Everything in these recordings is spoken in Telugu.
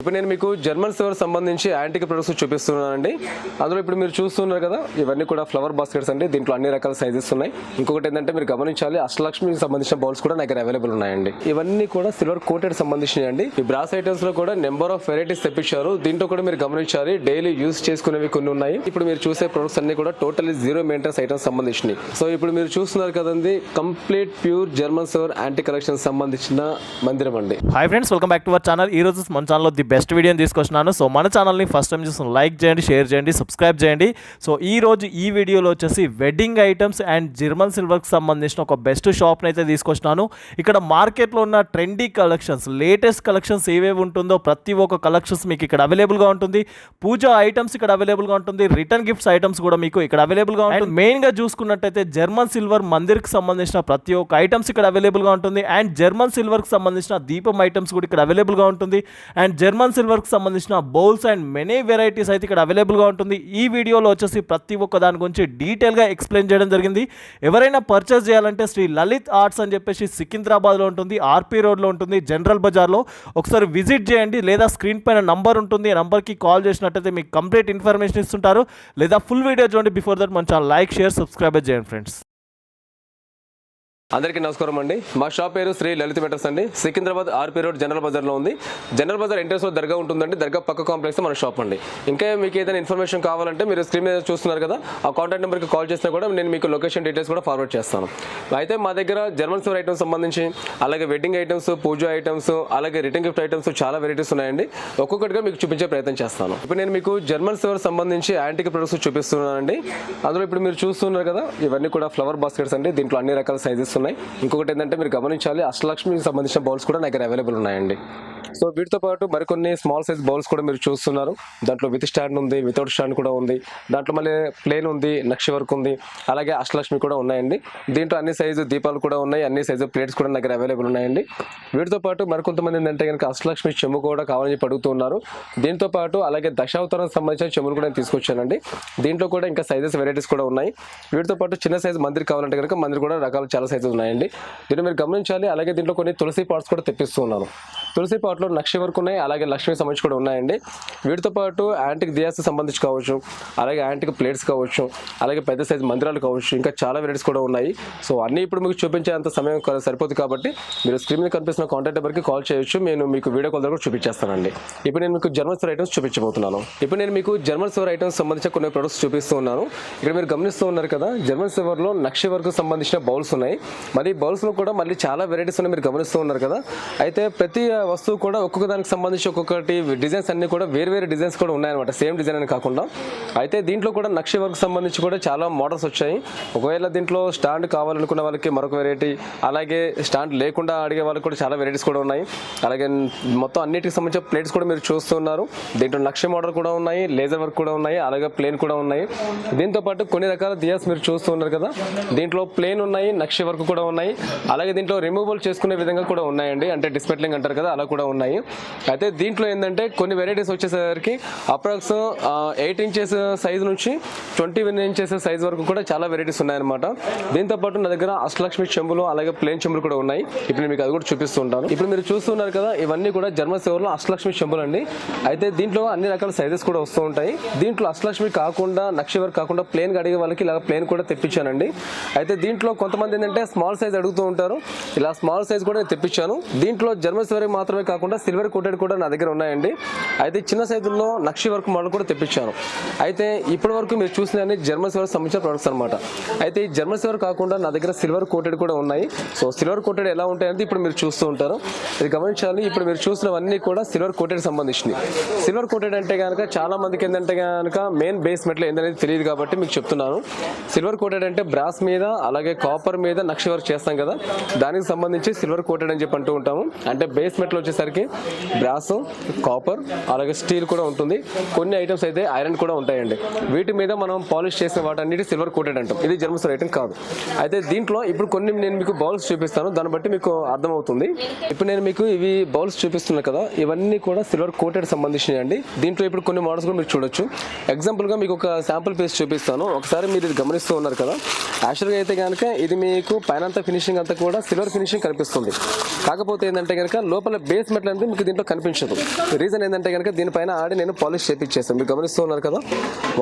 ఇప్పుడు నేను మీకు జర్మన్ సిల్వర్ సంబంధించి యాంటిక్ ప్రొడక్ట్స్ చూపిస్తున్నానండి. అందులో ఇప్పుడు మీరు చూస్తున్నారు కదా, ఇవన్నీ కూడా ఫ్లవర్ బాస్కెట్స్ అండి. దీంట్లో అన్ని రకాల సైజెస్ ఉన్నాయి. ఇంకొకటి ఏంటంటే మీరు గమనించాలి, అష్టలక్ష్మికి సంబంధించిన బౌల్స్ కూడా నా దగ్గర అవైలబుల్ ఉన్నాయండి. ఇవన్నీ కూడా సిల్వర్ కోటెడ్ సంబంధించినవి అండి. ఈ బ్రాస్ ఐటమ్స్ లో కూడా నెంబర్ ఆఫ్ వెరైటీస్ తెప్పించారు. దీంట్లో కూడా మీరు గమనించాలి, డైలీ యూజ్ చేసుకునేవి కొన్ని ఉన్నాయి. ఇప్పుడు మీరు చూసే ప్రొడక్ట్స్ అన్ని కూడా టోటల్లీ జీరో మెయింటెనెన్స్ ఐటమ్స్ సంబంధించినవి. సో ఇప్పుడు మీరు చూస్తున్నారు కదండి, complete pure German silver antique collection సంబంధించిన మందిరం అండి. Hi friends, welcome back to our channel. ఈ రోజు మన ఛానల్లో ది బెస్ట్ వీడియోని తీసుకొచ్చినాను. సో మన ఛానల్ని ఫస్ట్ టైం చూసిన లైక్ చేయండి, షేర్ చేయండి, సబ్స్క్రైబ్ చేయండి. సో ఈ రోజు ఈ వీడియోలో వచ్చేసి వెడ్డింగ్ ఐటమ్స్ అండ్ జర్మన్ సిల్వర్కి సంబంధించిన ఒక బెస్ట్ షాప్ని అయితే తీసుకొచ్చినాను. ఇక్కడ మార్కెట్లో ఉన్న ట్రెండీ కలెక్షన్స్, లేటెస్ట్ కలెక్షన్స్ ఏవేవి ఉంటుందో ప్రతి ఒక్క కలెక్షన్స్ మీకు ఇక్కడ అవైలబుల్గా ఉంటుంది. పూజా ఐటమ్స్ ఇక్కడ అవైలబుల్గా ఉంటుంది. రిటర్న్ గిఫ్ట్స్ ఐటమ్స్ కూడా మీకు ఇక్కడ అవైలబుల్గా ఉంటుంది. మెయిన్గా చూసుకున్నట్టయితే జర్మన్ సిల్వర్ మందిర్కి సంబంధించిన ప్రతి ఒక్క ఐటమ్స్ ఇక్కడ అవైలబుల్గా ఉంటుంది. అండ్ జర్మన్ సిల్వర్కి సంబంధించిన దీపం ఐటమ్స్ కూడా ఇక్కడ అవైలబుల్గా ఉంటుంది. అండ్ జర్మన్ సిల్వర్కి సంబంధించిన బౌల్స్ అండ్ మెనీ వెరైటీస్ అయితే ఇక్కడ అవైలబుల్గా ఉంటుంది. ఈ వీడియోలో వచ్చేసి ప్రతి ఒక్క దాని గురించి డీటెయిల్గా ఎక్స్ప్లెయిన్ చేయడం జరిగింది. ఎవరైనా పర్చేస్ చేయాలంటే శ్రీ లలిత్ ఆర్ట్స్ అని చెప్పేసి సికింద్రాబాద్లో ఉంటుంది, ఆర్పీ రోడ్లో ఉంటుంది, జనరల్ బజార్లో. ఒకసారి విజిట్ చేయండి, లేదా స్క్రీన్ పైన నంబర్ ఉంటుంది, ఆ నంబర్కి కాల్ చేసినట్టయితే మీకు కంప్లీట్ ఇన్ఫర్మేషన్ ఇస్తుంటారు. లేదా ఫుల్ వీడియో చూడండి. బిఫోర్ దట్ మన ఛానల్ లైక్, షేర్, సబ్స్క్రైబ్ చేయండి ఫ్రెండ్స్. అందరికీ నమస్కారం అండి. మా షాప్ పేరు శ్రీ లలిత్ మెటర్స్ అండి. సికింద్రాబాద్ ఆర్పీ రోడ్ జనరల్ బజార్లో ఉంది. జనరల్ బజార్ ఎంట్రన్స్ లో దర్గా ఉంటుందండి. దర్గా పక్క కాంప్లెక్స్ మన షాప్ అండి. ఇంకా మీకు ఏదైనా ఇన్ఫర్మేషన్ కావాలంటే మీరు స్క్రీన్ మీద చూస్తున్నారు కదా, ఆ కాంటాక్ట్ నెంబర్కి కాల్ చేసినా కూడా నేను మీకు లొకేషన్ డీటెయిల్స్ కూడా ఫార్వర్డ్ చేస్తాను. అయితే మా దగ్గర జర్మన్ సిల్వర్ ఐటమ్స్ సంబంధించి, అలాగే వెడ్డింగ్ ఐటమ్స్, పూజా ఐటమ్స్, అలాగే రిటర్న్ గిఫ్ట్ ఐటమ్స్ చాలా వెరైటీస్ ఉన్నాయండి. ఒక్కొక్కటిగా మీకు చూపించే ప్రయత్నం చేస్తాను. ఇప్పుడు నేను మీకు జర్మన్ సిల్వర్ సంబంధించి యాంటిక్ ప్రొడక్ట్స్ చూపిస్తున్నానండి. అందులో ఇప్పుడు మీరు చూస్తున్నారు కదా, ఇవన్నీ కూడా ఫ్లవర్ బాస్కెట్స్ అండి. దీంట్లో అన్ని రకాల సైజెస్ ఉన్నాయి. ఇంకొకటి ఏంటంటే మీరు గమనించాలి, అష్టలక్ష్మికి సంబంధించిన బౌల్స్ కూడా నా దగ్గర అవైలబుల్ ఉన్నాయండి. సో వీటితో పాటు మరికొన్ని స్మాల్ సైజ్ బౌల్స్ కూడా మీరు చూస్తున్నారు. దాంట్లో విత్ స్టాండ్ ఉంది, వితౌట్ స్టాండ్ కూడా ఉంది. దాంట్లో మళ్ళీ ప్లేన్ ఉంది, నక్షి వర్క్ ఉంది, అలాగే అష్టలక్ష్మి కూడా ఉన్నాయండి. దీంట్లో అన్ని సైజు దీపాలు కూడా ఉన్నాయి, అన్ని సైజు ప్లేట్స్ కూడా నా దగ్గర అవైలబుల్ ఉన్నాయండి. వీటితో పాటు మరికొంతమంది ఏంటంటే కనుక అష్టలక్ష్మి చెంబు కూడా కావాలని చెప్పి అడుగుతున్నారు. దీంతో పాటు అలాగే దశావతారానికి సంబంధించిన చెంబులు కూడా నేను తీసుకొచ్చానండి. దీంట్లో కూడా ఇంకా సైజెస్ వెరైటీస్ కూడా ఉన్నాయి. వీటితో పాటు చిన్న సైజు మందిర్ కావాలంటే కనుక మందిర్ కూడా రకాలు చాలా సైజెస్ ఉన్నాయండి. దీన్ని మీరు గమనించాలి. అలాగే దీంట్లో కొన్ని తులసి పాట్స్ కూడా తెప్పిస్తూ ఉన్నాను. తులసి పాట్లో నక్షి వరకు ఉన్నాయి, అలాగే లక్ష్మికి సంబంధించి కూడా ఉన్నాయండి. వీటితో పాటు యాంటిక్ దియాస్కి సంబంధించి కావచ్చు, అలాగే యాంటిక్ ప్లేట్స్ కావచ్చు, అలాగే పెద్ద సైజు మందిరాలు కావచ్చు, ఇంకా చాలా వెరైటీస్ కూడా ఉన్నాయి. సో అన్నీ ఇప్పుడు మీకు చూపించేంత సమయం సరిపోతుంది కాబట్టి మీరు స్క్రీన్ మీద కనిపిస్తున్న కాంటాక్ట్ నెంబర్కి కాల్ చేయొచ్చు. నేను మీకు వీడియో కాల్ కూడా చూపించేస్తానండి. ఇప్పుడు నేను మీకు జర్మన్ సిల్వర్ ఐటమ్స్ చూపించబోతున్నాను. ఇప్పుడు నేను మీకు జర్మన్ సిల్వర్ ఐటమ్స్ సంబంధించిన కొన్ని ప్రొడక్ట్స్ చూపిస్తూ ఉన్నాను. ఇక్కడ మీరు గమనిస్తూ ఉన్నారు కదా, జర్మన్ సిల్వర్లో నక్షి వర్క్ సంబంధించిన బౌల్స్ ఉన్నాయి. మరి బౌల్స్లో కూడా మళ్ళీ చాలా వెరైటీస్ ఉన్నాయి, మీరు గమనిస్తూ ఉన్నారు కదా. అయితే ప్రతి వస్తువు కూడా ఒక్కొక్క దానికి సంబంధించి ఒక్కొక్కటి డిజైన్స్ అన్ని కూడా వేరు డిజైన్స్ కూడా ఉన్నాయన్నమాట, సేమ్ డిజైన్ అని కాకుండా. అయితే దీంట్లో కూడా నక్షి వర్క్ సంబంధించి కూడా చాలా మోడల్స్ వచ్చాయి. ఒకవేళ దీంట్లో స్టాండ్ కావాలనుకున్న వాళ్ళకి మరొక వెరైటీ, అలాగే స్టాండ్ లేకుండా అడిగే వాళ్ళకి కూడా చాలా వెరైటీస్ కూడా ఉన్నాయి. అలాగే మొత్తం అన్నిటికి సంబంధించిన ప్లేట్స్ కూడా మీరు చూస్తున్నారు. దీంట్లో నక్షి మోడల్ కూడా ఉన్నాయి, లేజర్ వర్క్ కూడా ఉన్నాయి, అలాగే ప్లేన్ కూడా ఉన్నాయి. దీంతో పాటు కొన్ని రకాల దియాస్ మీరు చూస్తున్నారు కదా, దీంట్లో ప్లేన్ ఉన్నాయి, నక్షి వర్క్ కూడా ఉన్నాయి, అలాగే దీంట్లో రిమూవల్ చేసుకునే విధంగా కూడా ఉన్నాయండి. అంటే డిస్పెట్లింగ్ అంటారు కదా, అలా కూడా ఉన్నాయి. అయితే దీంట్లో ఏంటంటే కొన్ని వెరైటీస్ వచ్చేసరికి అప్రాక్స్ 8 ఇంచెస్ సైజ్ నుంచి 21 ఇంచెస్ సైజ్ వరకు కూడా చాలా వెరైటీస్ ఉన్నాయన్నమాట. దీంతో పాటు నా దగ్గర అష్టలక్ష్మి చెంబులు, అలాగే ప్లేన్ చెంబులు కూడా ఉన్నాయి. ఇప్పుడు మీకు అది కూడా చూపిస్తూ ఉంటాను. ఇప్పుడు మీరు చూస్తున్నారు కదా, ఇవన్నీ కూడా జర్మన్ సిల్వర్లో అష్టలక్ష్మి చెంబులు అండి. అయితే దీంట్లో అన్ని రకాల సైజెస్ కూడా వస్తూ ఉంటాయి. దీంట్లో అష్టలక్ష్మి కాకుండా, నక్షి వర్క్ కాకుండా ప్లేన్ అడిగే వాళ్ళకి ఇలా ప్లేన్ కూడా తెప్పించానండి. అయితే దీంట్లో కొంతమంది ఏంటంటే స్మాల్ సైజ్ అడుగుతూ ఉంటారు, ఇలా స్మాల్ సైజ్ కూడా నేను తెప్పించాను. దీంట్లో జర్మన్ సిల్వర్ మాత్రమే కాకుండా సిల్వర్ కోటెడ్ కూడా నా దగ్గర ఉన్నాయండి. అయితే చిన్న సైజుల్లో నక్షి వర్క్ మోడల్ కూడా తెప్పించాను. అయితే ఇప్పటి వరకు మీరు చూసిన జర్మన్ సిల్వర్ సంబంధించిన ప్రొడక్ట్స్ అనమాట. అయితే ఈ జర్మన్ సిల్వర్ కాకుండా నా దగ్గర సిల్వర్ కోటెడ్ కూడా ఉన్నాయి. సో సిల్వర్ కోటెడ్ ఎలా ఉంటాయంటే ఇప్పుడు మీరు చూస్తూ ఉంటారు. ఇది గమనించాలి. ఇప్పుడు మీరు చూసినవన్నీ కూడా సిల్వర్ కోటెడ్ సంబంధించినవి. సిల్వర్ కోటెడ్ అంటే కనుక చాలా మందికి ఏంటంటే కనుక మెయిన్ బేస్ మెటల్ ఏంటనేది తెలియదు కాబట్టి మీకు చెప్తున్నాను. సిల్వర్ కోటెడ్ అంటే బ్రాస్ మీద, అలాగే కాపర్ మీద నక్షి వర్క్ చేస్తాం కదా, దానికి సంబంధించి సిల్వర్ కోటెడ్ అని చెప్పి అంటూ ఉంటాము. అంటే బేస్ మెటల్ వచ్చేసరికి బ్రాస్, కాపర్, అలాగే స్టీల్ కూడా ఉంటుంది. కొన్ని ఐటమ్స్ అయితే ఐరన్ కూడా ఉంటాయండి. వీటి మీద మనం పాలిష్ చేసిన వాటన్నిటి సిల్వర్ కోటెడ్ అంటాం. ఇది జర్మన్ సిల్వర్ ఐటమ్ కాదు. అయితే దీంట్లో ఇప్పుడు కొన్ని నేను మీకు బౌల్స్ చూపిస్తాను, దాన్ని బట్టి మీకు అర్థమవుతుంది. ఇప్పుడు నేను మీకు ఇవి బౌల్స్ చూపిస్తున్నాను కదా, ఇవన్నీ కూడా సిల్వర్ కోటెడ్ సంబంధించినవి అండి. దీంట్లో ఇప్పుడు కొన్ని మోడల్స్ కూడా మీరు చూడొచ్చు. ఎగ్జాంపుల్గా మీకు ఒక శాంపుల్ పీస్ చూపిస్తాను, ఒకసారి మీరు ఇది గమనిస్తూ ఉన్నారు కదా. యాక్చువల్గా అయితే కనుక ఇది మీకు పైన ఫినిషింగ్ అంతా కూడా సిల్వర్ ఫినిషింగ్ కనిపిస్తుంది. కాకపోతే ఏంటంటే కనుక లోపల బేస్ మెటల్ అనేది మీకు దీంట్లో కనిపించదు. రీజన్ ఏంటంటే కనుక దీనిపైన ఆడి నేను పాలిష్ చేపించేస్తాను. మీరు గమనిస్తూ ఉన్నారు కదా,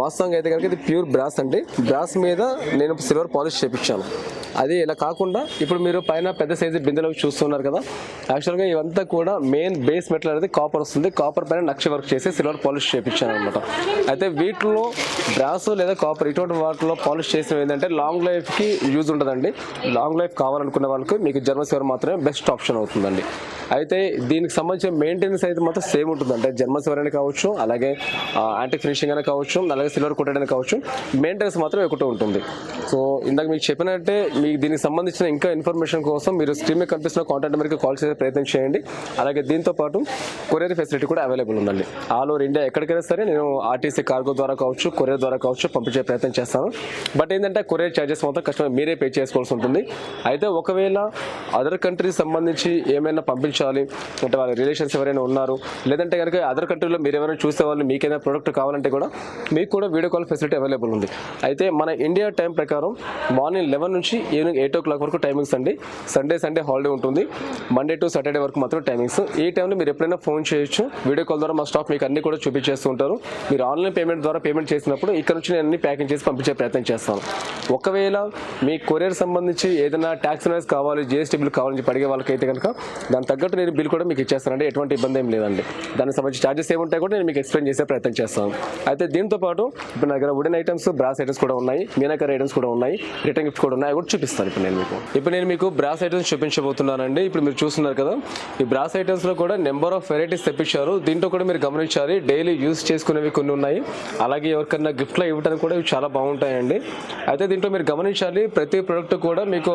వాస్తవంగా అయితే కనుక ఇది ప్యూర్ బ్రాస్ అండి. బ్రాస్ మీద నేను సిల్వర్ పాలిష్ చేపించాను. అది ఇలా కాకుండా ఇప్పుడు మీరు పైన పెద్ద సైజు బిందెలో చూస్తున్నారు కదా, యాక్చువల్గా ఇవంతా కూడా మెయిన్ బేస్ మెటల్ అనేది కాపర్ వస్తుంది. కాపర్ పైన నక్ష వర్క్ చేసి సిల్వర్ పాలిష్ చేపించాను అనమాట. అయితే వీటిలో బ్రాస్ లేదా కాపర్ ఇటువంటి వాటిలో పాలిష్ చేసినవి ఏంటంటే లాంగ్ లైఫ్కి యూజ్ ఉంటుందండి. లాంగ్ లైఫ్ కావాలనుకునే వాళ్ళకి మీకు జర్మన్ సిల్వర్ మాత్రమే బెస్ట్ ఆప్షన్ అవుతుందండి. అయితే దీనికి సంబంధించిన మెయింటెనెన్స్ అయితే మాత్రం సేమ్ ఉంటుంది. అంటే జర్మన్ సిల్వర్ అని కావచ్చు, అలాగే యాంటీ ఫినిషింగ్ అని కావచ్చు, అలాగే సిల్వర్ కోటెడ్ అని కావచ్చు, మెయింటెనెన్స్ మాత్రం ఒకటి ఉంటుంది. సో ఇందాక మీకు చెప్పినట్టే మీకు దీనికి సంబంధించిన ఇంకా ఇన్ఫర్మేషన్ కోసం మీరు స్క్రీన్ మీద కనిపిస్తున్న కాంటాక్ట్ నెంబర్కి కాల్ చేసే ప్రయత్నం చేయండి. అలాగే దీంతో పాటు కొరియర్ ఫెసిలిటీ కూడా అవైలబుల్ ఉందండి. ఆల్ ఓవర్ ఇండియా ఎక్కడికైనా సరే నేను ఆర్టీసీ కార్గో ద్వారా కావచ్చు, కొరియర్ ద్వారా కావచ్చు పంపించే ప్రయత్నం చేస్తాను. బట్ ఏంటంటే కొరియర్ ఛార్జెస్ మొత్తం కస్టమర్ మీరే పే చేసుకోవాల్సి ఉంటుంది. అయితే ఒకవేళ అదర్ కంట్రీస్ సంబంధించి ఏమైనా పంపించాలి అంటే వాళ్ళ రిలేషన్స్ ఎవరైనా ఉన్నారు, లేదంటే కనుక అదర్ కంట్రీలో మీరు ఎవరైనా చూసే వాళ్ళు మీకైనా ప్రోడక్ట్ కావాలంటే కూడా మీకు కూడా వీడియో కాల్ ఫెసిలిటీ అవైలబుల్ ఉంది. అయితే మన ఇండియా టైం ప్రకారం మార్నింగ్ 11 నుంచి ఈవినింగ్ 8 o'clock వరకు టైమింగ్స్ అండి. సండే హాలిడే ఉంటుంది. మండే టు సాటర్డే వరకు మాత్రం టైమింగ్స్. ఈ టైంలో మీరు ఎప్పుడైనా ఫోన్ చేయొచ్చు. వీడియో కాల్ ద్వారా మా స్టాఫ్ మీకు అన్ని కూడా చూపించేస్తూ ఉంటారు. మీరు ఆన్లైన్ పేమెంట్ ద్వారా పేమెంట్ చేసినప్పుడు ఇక్కడ నుంచి నేను అన్ని ప్యాకింగ్ చేసి పంపించే ప్రయత్నం చేస్తాను. ఒకవేళ మీ కొరియర్ సంబంధించి ఏదైనా ట్యాక్స్ వైజ్ కావాలి, జిఎస్టీ బిల్ కావాలని చెప్పి అడిగే వాళ్ళకైతే కనుక దాని తగ్గట్టు నేను బిల్ కూడా మీకు ఇచ్చేస్తానండి. ఎటువంటి ఇబ్బంది ఏం లేదండి. దానికి సంబంధించి ఛార్జెస్ ఏముంటాయి కూడా నేను మీకు ఎక్స్ప్లెయిన్ చేసే ప్రయత్నం చేస్తాను. అయితే దీంతో పాటు ఇప్పుడు నా దగ్గర వుడెన్ ఐటమ్స్, బ్రాస్ ఐటమ్స్ కూడా ఉన్నాయి, మీనాకర్ ఐటమ్స్ కూడా ఉన్నాయి, రిటర్న్ గిఫ్ట్స్ కూడా ఉన్నాయి. అవి కూడా చూపిస్తాను ఇప్పుడు నేను మీకు బ్రాస్ ఐటమ్స్ చూపించబోతున్నానండి. ఇప్పుడు మీరు చూస్తున్నారు కదా, ఈ బ్రాస్ ఐటమ్స్ లో కూడా నెంబర్ ఆఫ్ వెరైటీస్ తెప్పించారు. దీంట్లో కూడా మీరు గమనించాలి, డైలీ యూజ్ చేసుకునేవి కొన్ని ఉన్నాయి, అలాగే ఎవరికన్నా గిఫ్ట్లో ఇవ్వడానికి కూడా ఇవి చాలా బాగుంటాయండి. అయితే దీంట్లో మీరు గమనించాలి, ప్రతి ప్రోడక్ట్ కూడా మీకు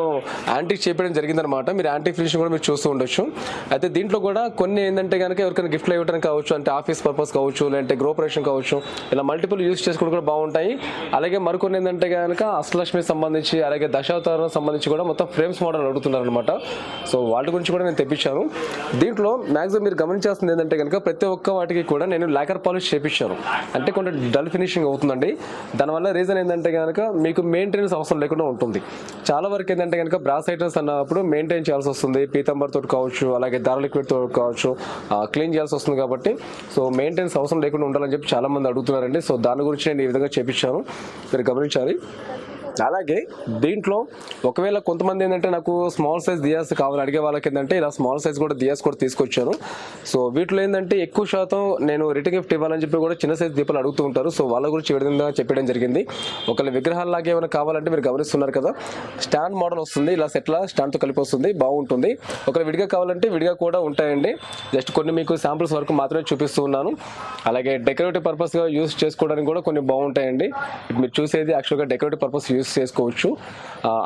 యాంటిక్ చేయడం జరిగిందనమాట. మీరు యాంటిక్ ఫినిషింగ్ కూడా మీరు చూస్తూ ఉండొచ్చు. అయితే దీంట్లో కూడా కొన్ని ఏంటంటే కనుక ఎవరికైనా గిఫ్ట్లో ఇవ్వడానికి కావచ్చు, అంటే ఆఫీస్ పర్పస్ కావచ్చు, లేదంటే గృహప్రవేశం కావచ్చు, ఇలా మల్టిపుల్ యూజ్ చేసుకోవడం కూడా బాగుంటాయి. అలాగే మరికొన్ని ఏంటంటే కనుక అష్టలక్ష్మి సంబంధించి, అలాగే దశావతారం సంబంధించి కూడా మొత్తం ఫ్రేమ్స్ మోడల్ అడుగుతున్నారు అనమాట. సో వాటి గురించి కూడా నేను తెప్పించాను. దీంట్లో మ్యాక్సిమం మీరు గమనించాల్సింది ఏంటంటే కనుక ప్రతి ఒక్క వాటికి కూడా నేను లాకర్ పాలిష్ చేపించాను. అంటే కొంచెం డల్ ఫినిషింగ్ అవుతుందండి. దానివల్ల రీజన్ ఏంటంటే కనుక మీకు మెయింటెనెన్స్ అవసరం లేకుండా ఉంటుంది. చాలా వరకు ఏంటంటే కనుక బ్రాస్ ఐటమ్స్ అన్నప్పుడు మెయింటైన్ చేయాల్సి వస్తుంది. పీతంబర్ తోటి కావచ్చు, అలాగే దార లిక్విడ్ తోటి కావచ్చు, క్లీన్ చేయాల్సి వస్తుంది. కాబట్టి సో మెయింటెనెన్స్ అవసరం లేకుండా ఉండాలని చెప్పి చాలా మంది అడుగుతున్నారండి. సో దాని గురించి నేను ఈ విధంగా చేపించాను, మీరు గమనించాలి. అలాగే దీంట్లో ఒకవేళ కొంతమంది ఏంటంటే నాకు స్మాల్ సైజ్ దియాస్ కావాలి అడిగే వాళ్ళకి ఏంటంటే ఇలా స్మాల్ సైజ్ కూడా దియాస్ కూడా తీసుకొచ్చాను. సో వీటిలో ఏంటంటే ఎక్కువ శాతం నేను రిటర్న్ గిఫ్ట్ ఇవ్వాలని చెప్పి కూడా చిన్న సైజ్ దీపాలు అడుగుతూ ఉంటారు. సో వాళ్ళ గురించి ఈ విధంగా చెప్పడం జరిగింది. ఒకవేళ విగ్రహాల్లాగా ఏమైనా కావాలంటే మీరు గమనిస్తున్నారు కదా, స్టాండ్ మోడల్ వస్తుంది, ఇలా సెట్లా స్టాండ్తో కలిపి వస్తుంది, బాగుంటుంది. ఒకవేళ విడిగా కావాలంటే విడిగా కూడా ఉంటాయండి. జస్ట్ కొన్ని మీకు శాంపుల్స్ వరకు మాత్రమే చూపిస్తూ ఉన్నాను. అలాగే డెకరేటివ్ పర్పస్గా యూస్ చేసుకోవడానికి కూడా కొన్ని బాగుంటాయండి. మీరు చూసేది యాక్చువల్గా డెకరేటివ్ పర్పస్ యూస్ చేసుకోవచ్చు.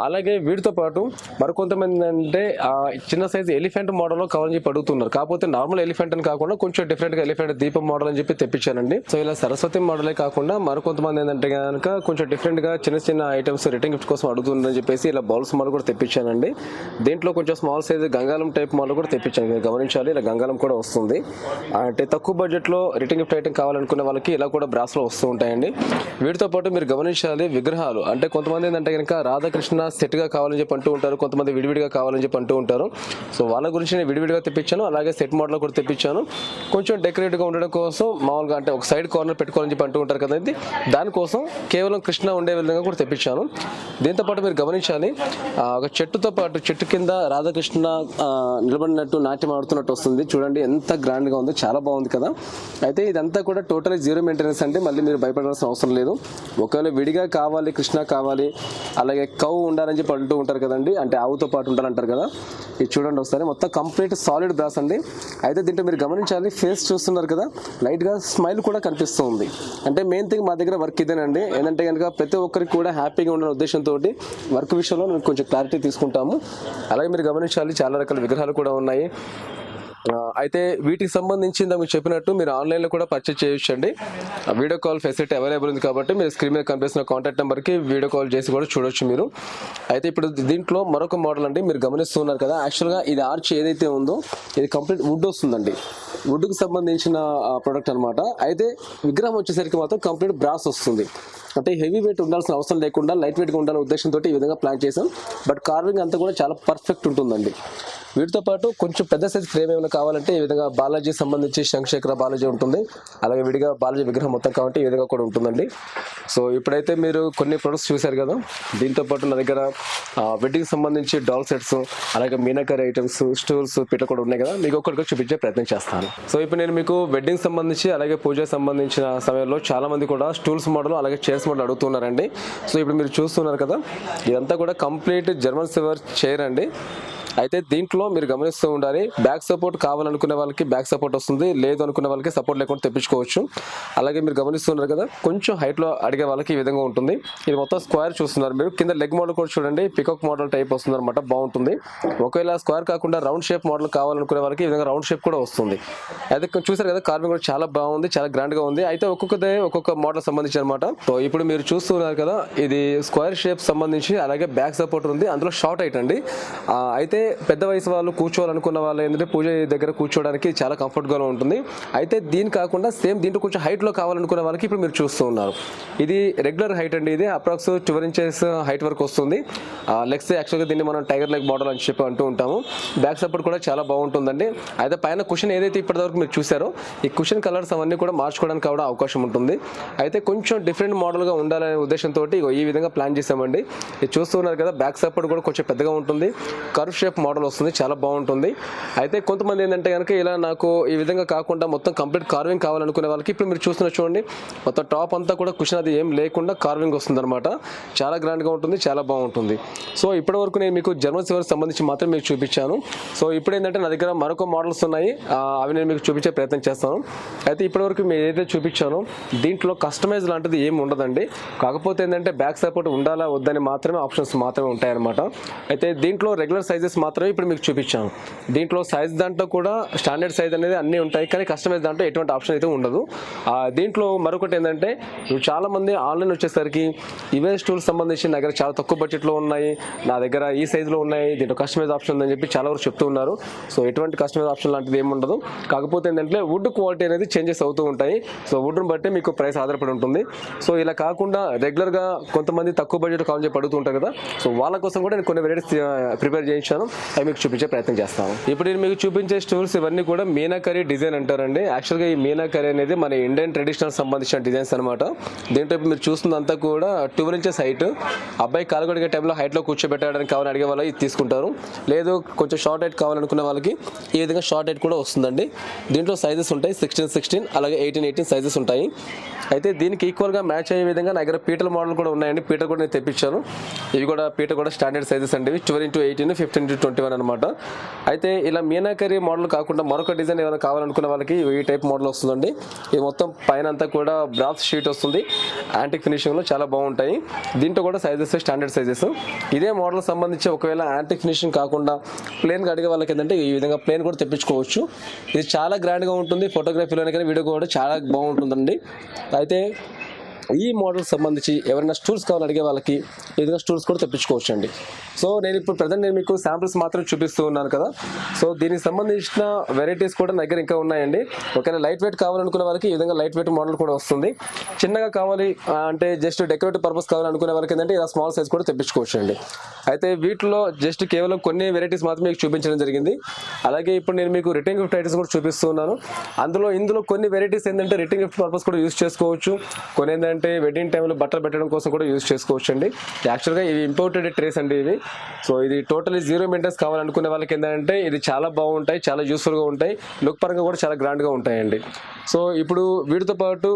అలాగే వీటితో పాటు మరికొంతమంది అంటే చిన్న సైజు ఎలిఫెంట్ మోడల్లో కావాలని చెప్పి అడుగుతున్నారు. కాకపోతే నార్మల్ ఎలిఫెంట్ అని కాకుండా కొంచెం డిఫరెంట్గా ఎలిఫెంట్ దీపం మోడల్ అని చెప్పి తెప్పించానండి. సో ఇలా సరస్వతి మోడలే కాకుండా మరికొంతమంది ఏంటంటే కనుక కొంచెం డిఫరెంట్గా చిన్న చిన్న ఐటమ్స్ రిటర్న్ గిఫ్ట్ కోసం అడుగుతుందని చెప్పేసి ఇలా బౌల్స్ మోడల్ కూడా తెప్పించానండి. దీంట్లో కొంచెం స్మాల్ సైజ్ గంగాలం టైప్ మోడల్ కూడా తెప్పించాను. మీరు గమనించాలి, ఇలా గంగాలం కూడా వస్తుంది. అంటే తక్కువ బడ్జెట్లో రిటర్న్ గిఫ్ట్ ఐటమ్ కావాలనుకునే వాళ్ళకి ఇలా కూడా బ్రాస్లో వస్తూ ఉంటాయండి. వీటితో పాటు మీరు గమనించాలి, విగ్రహాలు అంటే కొంతమంది ఏంటంటే కనుక రాధాకృష్ణ సెట్గా కావాలని చెప్పి అంటూ ఉంటారు, కొంతమంది విడివిడిగా కావాలని చెప్పి అంటూ ఉంటారు. సో వాళ్ళ గురించి నేను విడివిడిగా తెప్పించాను, అలాగే సెట్ మోడల్ కూడా తెప్పించాను. కొంచెం డెకరేటివ్గా ఉండడం కోసం మామూలుగా అంటే ఒక సైడ్ కార్నర్ పెట్టుకోవాలని చెప్పి అంటూ ఉంటారు కదండి, దానికోసం కేవలం కృష్ణ ఉండే విధంగా కూడా తెప్పించాను. దీంతోపాటు మీరు గమనించాలి, ఒక చెట్టుతో పాటు చెట్టు కింద రాధాకృష్ణ నిలబడినట్టు నాట్యం ఆడుతున్నట్టు వస్తుంది. చూడండి ఎంత గ్రాండ్గా ఉందో, చాలా బాగుంది కదా. అయితే ఇదంతా కూడా టోటల్ జీరో మెయింటెనెన్స్ అండి. మళ్ళీ మీరు భయపడాల్సిన అవసరం లేదు. ఒకవేళ విడిగా కావాలి, కృష్ణ కావాలి, అలాగే కౌ ఉండాలని చెప్పి అంటూ ఉంటారు కదండి, అంటే ఆవుతో పాటు ఉండాలంటారు కదా. ఇది చూడండి ఒకసారి, మొత్తం కంప్లీట్ సాలిడ్ బ్రాస్ అండి. అయితే దీంట్లో మీరు గమనించాలి, ఫేస్ చూస్తున్నారు కదా, లైట్గా స్మైల్ కూడా కనిపిస్తూ ఉంది. అంటే మెయిన్ థింగ్ మా దగ్గర వర్క్ ఇదేనండి. ఏంటంటే కనుక ప్రతి ఒక్కరికి కూడా హ్యాపీగా ఉండే ఉద్దేశంతో వర్క్ విషయంలో మేము కొంచెం క్లారిటీ తీసుకుంటాము. అలాగే మీరు గమనించాలి, చాలా రకాల విగ్రహాలు కూడా ఉన్నాయి. అయితే వీటికి సంబంధించి మీకు చెప్పినట్టు మీరు ఆన్లైన్లో కూడా పర్చేస్ చేయొచ్చండి. వీడియో కాల్ ఫెసిలిటీ అవైలబుల్ ఉంది కాబట్టి మీరు స్క్రీన్ మీద కనిపిస్తున్న కాంటాక్ట్ నెంబర్కి వీడియో కాల్ చేసి కూడా చూడొచ్చు మీరు. అయితే ఇప్పుడు దీంట్లో మరొక మోడల్ అండి, మీరు గమనిస్తున్నారు కదా, యాక్చువల్గా ఇది ఆర్చ్ ఏదైతే ఉందో ఇది కంప్లీట్ వుడ్ వస్తుందండి. వుడ్కి సంబంధించిన ప్రోడక్ట్ అనమాట. అయితే విగ్రహం వచ్చేసరికి మాత్రం కంప్లీట్ బ్రాస్ వస్తుంది. అంటే హెవీ వెయిట్ ఉండాల్సిన అవసరం లేకుండా లైట్ వెయిట్గా ఉండాలనే ఉద్దేశంతో ఈ విధంగా ప్లాన్ చేసాం. బట్ కార్వింగ్ అంతా కూడా చాలా పర్ఫెక్ట్ ఉంటుందండి. వీటితో పాటు కొంచెం పెద్ద సైజ్ ఫ్రేమ్ ఏమైనా కావాలంటే ఈ విధంగా బాలాజీ సంబంధించి శంఖశేఖర బాలాజీ ఉంటుంది. అలాగే విడిగా బాలాజీ విగ్రహం మొత్తం కాబట్టి ఈ విధంగా కూడా ఉంటుందండి. సో ఇప్పుడైతే మీరు కొన్ని ప్రొడక్ట్స్ చూశారు కదా, దీంతో పాటు నా దగ్గర వెడ్డింగ్ సంబంధించి డాల్ సెట్స్, అలాగే మీనాకరీ ఐటమ్స్, స్టూల్స్, పీట కూడా ఉన్నాయి కదా, మీకు ఒక్కడికి చూపించే ప్రయత్నం చేస్తాను. సో ఇప్పుడు నేను మీకు వెడ్డింగ్ సంబంధించి అలాగే పూజ సంబంధించిన సమయంలో చాలా మంది కూడా స్టూల్స్ మోడల్ అలాగే చైర్స్ మోడల్ అడుగుతున్నారండి. సో ఇప్పుడు మీరు చూస్తున్నారు కదా, ఇదంతా కూడా కంప్లీట్ జర్మన్ సిల్వర్ చైర్ అండి. అయితే దీంట్లో మీరు గమనిస్తూ ఉండాలి, బ్యాక్ సపోర్ట్ కావాలనుకునే వాళ్ళకి బ్యాక్ సపోర్ట్ వస్తుంది, లేదు అనుకునే వాళ్ళకి సపోర్ట్ లేకుండా తెప్పించుకోవచ్చు. అలాగే మీరు గమనిస్తున్నారు కదా, కొంచెం హైట్లో అడిగే వాళ్ళకి ఈ విధంగా ఉంటుంది. ఇది మొత్తం స్క్వేర్ చూస్తున్నారు మీరు. కింద లెగ్ మోడల్ కూడా చూడండి, పికాక్ మోడల్ టైప్ వస్తుంది అనమాట, బాగుంటుంది. ఒకవేళ స్క్వేర్ కాకుండా రౌండ్ షేప్ మోడల్ కావాలనుకునే వాళ్ళకి ఈ విధంగా రౌండ్ షేప్ కూడా వస్తుంది. అయితే చూసారు కదా, కార్వింగ్ కూడా చాలా బాగుంది, చాలా గ్రాండ్గా ఉంది. అయితే ఒక్కొక్క మోడల్ సంబంధించి అనమాట. సో ఇప్పుడు మీరు చూస్తున్నారు కదా, ఇది స్క్వేర్ షేప్ సంబంధించి అలాగే బ్యాక్ సపోర్ట్ ఉంది, అందులో షార్ట్ హైట్ అండి. అయితే పెద్ద వయసు వాళ్ళు కూర్చోవాలనుకున్న వాళ్ళు ఏంటంటే పూజ దగ్గర కూర్చోవడానికి చాలా కంఫర్ట్గా ఉంటుంది. అయితే దీని కాకుండా సేమ్ దీంట్లో కొంచెం హైట్లో కావాలనుకునే వాళ్ళకి ఇప్పుడు మీరు చూస్తూ ఉన్నారు. ఇది రెగ్యులర్ హైట్ అండి, ఇది అప్రాక్స్ 12 ఇంచెస్ హైట్ వరకు వస్తుంది. లెగ్స్ యాక్చువల్గా దీన్ని మనం టైగర్ లెగ్ మోడల్ అని చెప్పి అంటూ ఉంటాము. బ్యాక్ సపోర్ట్ కూడా చాలా బాగుంటుందండి. అయితే పైన కుషన్ ఏదైతే ఇప్పటివరకు మీరు చూసారో, ఈ కుషన్ కలర్స్ అవన్నీ కూడా మార్చుకోవడానికి కూడా అవకాశం ఉంటుంది. అయితే కొంచెం డిఫరెంట్ మోడల్గా ఉండాలనే ఉద్దేశంతో ఈ విధంగా ప్లాన్ చేసామండి. ఇది చూస్తున్నారు కదా, బ్యాక్ సపోర్ట్ కూడా కొంచెం పెద్దగా ఉంటుంది, కర్వ్ షేప్ మోడల్ వస్తుంది, చాలా బాగుంటుంది. అయితే కొంతమంది ఏంటంటే కనుక ఇలా నాకు ఈ విధంగా కాకుండా మొత్తం కంప్లీట్ కార్వింగ్ కావాలనుకునే వాళ్ళకి ఇప్పుడు మీరు చూస్తున్న చూడండి, మొత్తం టాప్ అంతా కూడా కుషన్ అది ఏం లేకుండా కార్వింగ్ వస్తుంది అనమాట. చాలా గ్రాండ్గా ఉంటుంది, చాలా బాగుంటుంది. సో ఇప్పటి వరకు నేను మీకు జర్మన్ సిల్వర్ సంబంధించి మాత్రం మీకు చూపించాను. సో ఇప్పుడు ఏంటంటే నా దగ్గర మరొక మోడల్స్ ఉన్నాయి, అవి నేను మీకు చూపించే ప్రయత్నం చేస్తాను. అయితే ఇప్పటివరకు మీరు ఏదైతే చూపించానో దీంట్లో కస్టమైజ్ లాంటిది ఏమి ఉండదండి. కాకపోతే ఏంటంటే బ్యాక్ సపోర్ట్ ఉండాలా వద్దని మాత్రమే ఆప్షన్స్ మాత్రమే ఉంటాయన్నమాట. అయితే దీంట్లో రెగ్యులర్ సైజెస్ మాత్రమే ఇప్పుడు మీకు చూపించాను. దీంట్లో సైజ్ దాంట్లో కూడా స్టాండర్డ్ సైజ్ అనేది అన్నీ ఉంటాయి, కానీ కస్టమైజ్ దాంట్లో ఎటువంటి ఆప్షన్ అయితే ఉండదు. దీంట్లో మరొకటి ఏంటంటే, చాలా మంది ఆన్లైన్ వచ్చేసరికి ఇవే స్టూల్స్ సంబంధించి నా దగ్గర చాలా తక్కువ బడ్జెట్లో ఉన్నాయి, నా దగ్గర ఈ సైజులో ఉన్నాయి, దీంట్లో కస్టమైజ్ ఆప్షన్ ఉందని చెప్పి చాలా వరకు చెప్తూ ఉన్నారు. సో ఎటువంటి కస్టమైజ్ ఆప్షన్ లాంటిది ఏమి ఉండదు. కాకపోతే ఏంటంటే వుడ్ క్వాలిటీ అనేది చేంజెస్ అవుతూ ఉంటాయి. సో వుడ్ని బట్టి మీకు ప్రైస్ ఆధారపడి ఉంటుంది. సో ఇలా కాకుండా రెగ్యులర్గా కొంతమంది తక్కువ బడ్జెట్ కావాలని చెప్పి అడుగుతూ ఉంటారు కదా, సో వాళ్ళ కోసం కూడా నేను కొన్ని వెరైటీస్ ప్రిపేర్ చేయించాను, అవి మీకు చూపించే ప్రయత్నం చేస్తాను. ఇప్పుడు నేను మీకు చూపించే స్టూల్స్ ఇవన్నీ కూడా మీనాకరీ డిజైన్ అంటారండి. యాక్చువల్గా ఈ మీనాకరీ అనేది మన ఇండియన్ ట్రెడిషనల్ సంబంధించిన డిజైన్స్ అనమాట. దీంట్లో మీరు చూస్తున్నంతా కూడా 12 ఇంచెస్ హైట్, అబ్బాయి కాలు కడిగే టైంలో హైట్లో కూర్చోబెట్టడానికి కావాలని అడిగే వాళ్ళు ఇది తీసుకుంటారు. లేదు కొంచెం షార్ట్ హైట్ కావాలనుకునే వాళ్ళకి ఈ విధంగా షార్ట్ హైట్ కూడా వస్తుందండి. దీంట్లో సైజెస్ ఉంటాయి, 16 అలాగే 18 సైజెస్ ఉంటాయి. అయితే దీనికి ఈక్వల్గా మ్యాచ్ అయ్యే విధంగా నా దగ్గర పీటల మోడల్ కూడా ఉన్నాయండి. పీట కూడా నేను తెప్పించాను. ఇవి కూడా పీట కూడా స్టాండర్డ్ సైజెస్ అండి, 12x18, 15x21 అనమాట. అయితే ఇలా మీనాకరీ మోడల్ కాకుండా మరొక డిజైన్ ఏమైనా కావాలనుకునే వాళ్ళకి ఈ టైప్ మోడల్ వస్తుందండి. ఇది మొత్తం పైన అంతా కూడా బ్రాస్ షీట్ వస్తుంది, యాంటిక్ ఫినిషింగ్లో చాలా బాగుంటాయి. దీంట్లో కూడా సైజెస్ స్టాండర్డ్ సైజెస్. ఇదే మోడల్ సంబంధించి ఒకవేళ యాంటిక్ ఫినిషింగ్ కాకుండా ప్లేన్గా అడిగే వాళ్ళకి ఏంటంటే ఈ విధంగా ప్లేన్ కూడా తెప్పించుకోవచ్చు. ఇది చాలా గ్రాండ్గా ఉంటుంది, ఫోటోగ్రఫీలోనే కానీ వీడియో కూడా చాలా బాగుంటుందండి. అయితే ఈ మోడల్ సంబంధించి ఎవరైనా స్టూల్స్ కావాలని అడిగే వాళ్ళకి ఈ విధంగా స్టూల్స్ కూడా తెప్పించుకోవచ్చు అండి. సో నేను ఇప్పుడు ప్రజెంట్ నేను మీకు శాంపిల్స్ మాత్రం చూపిస్తూ ఉన్నాను కదా. సో దీనికి సంబంధించిన వెరైటీస్ కూడా నా దగ్గర ఇంకా ఉన్నాయండి. ఒకవేళ లైట్ వెయిట్ కావాలనుకునే వాళ్ళకి ఈ విధంగా లైట్ వెయిట్ మోడల్ కూడా వస్తుంది. చిన్నగా కావాలి అంటే జస్ట్ డెకరేటివ్ పర్పస్ కావాలనుకునే వాళ్ళకి ఏంటంటే ఇలా స్మాల్ సైజ్ కూడా తెప్పించుకోవచ్చు అండి. అయితే వీటిలో జస్ట్ కేవలం కొన్ని వెరైటీస్ మాత్రం మీకు చూపించడం జరిగింది. అలాగే ఇప్పుడు నేను మీకు రిటర్న్ గిఫ్ట్ ఐటమ్స్ కూడా చూపిస్తూ ఉన్నాను. ఇందులో కొన్ని వెరైటీస్ ఏంటంటే రిటర్న్ గిఫ్ట్ పర్పస్ కూడా యూజ్ చేసుకోవచ్చు, కొన్ని ఏంటంటే వెడ్డింగ్ టైంలో బట్టలు పెట్టడం కోసం కూడా యూజ్ చేసుకోవచ్చు అండి. యాక్చువల్గా ఇవి ఇంపోర్టెడ్ ట్రేస్ అండి ఇవి. సో ఇది టోటలీ జీరో మెయింటెనెన్స్ కావాలనుకునే వాళ్ళకి ఏంటంటే ఇది చాలా బాగుంటాయి, చాలా యూస్ఫుల్గా ఉంటాయి, లుక్ పరంగా కూడా చాలా గ్రాండ్గా ఉంటాయండి. సో ఇప్పుడు వీటితో పాటు